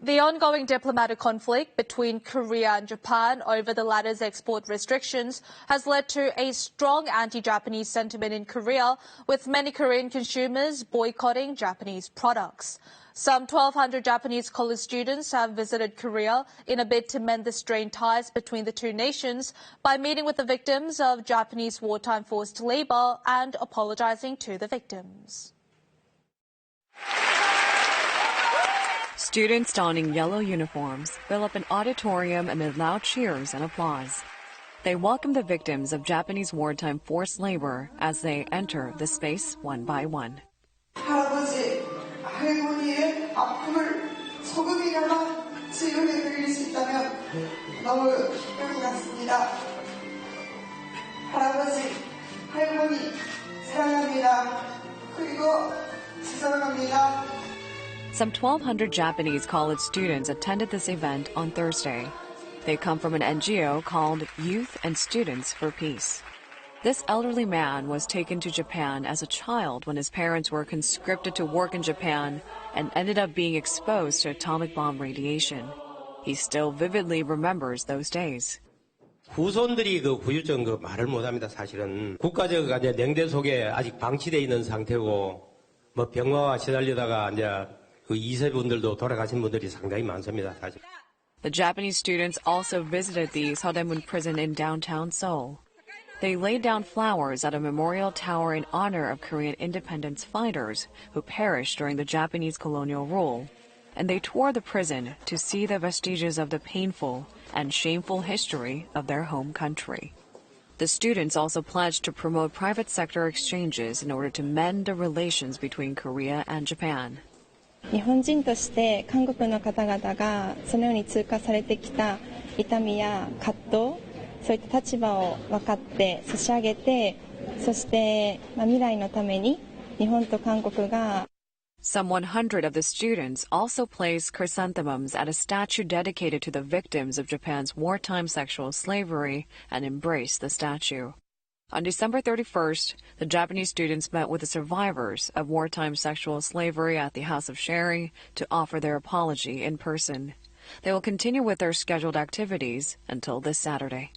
The ongoing diplomatic conflict between Korea and Japan over the latter's export restrictions has led to a strong anti-Japanese sentiment in Korea, with many Korean consumers boycotting Japanese products. Some 1,200 Japanese college students have visited Korea in a bid to mend the strained ties between the two nations by meeting with the victims of Japanese wartime forced labor and apologizing to the victims. Students donning yellow uniforms fill up an auditorium amid loud cheers and applause. They welcome the victims of Japanese wartime forced labor as they enter the space one by one. 할아버지, 할머니의 아픔을 조금이나마 치료해 드릴 수 있다면 너무 기쁠 것 같습니다. 할아버지, 할머니, 사랑합니다. 그리고 죄송합니다. Some 1,200 Japanese college students attended this event on Thursday. They come from an NGO called Youth and Students for Peace. This elderly man was taken to Japan as a child when his parents were conscripted to work in Japan and ended up being exposed to atomic bomb radiation. He still vividly remembers those days. 후손들이 그 후유증 말을 못합니다. 사실은 국가적 이제 냉대 속에 아직 방치돼 있는 상태고 뭐 병화와 시달리다가 이제 그 2세 분들도 돌아가신 분들이 상당히 많습니다. 사실. The Japanese students also visited the Seodaemun prison in downtown Seoul. They laid down flowers at a memorial tower in honor of Korean independence fighters who perished during the Japanese colonial rule, and they toured the prison to see the vestiges of the painful and shameful history of their home country. The students also pledged to promote private sector exchanges in order to mend the relations between Korea and Japan. 日本人として韓国の方々がそのように通過されてきた痛みや葛藤、そういった立場を分かって差し上げて、そして未来のために日本と韓国が Some 100 of the students also placed chrysanthemums at a statue dedicated to the victims of Japan's wartime sexual slavery and embraced the statue. On December 31st, the Japanese students met with the survivors of wartime sexual slavery at the House of Sharing to offer their apology in person. They will continue with their scheduled activities until this Saturday.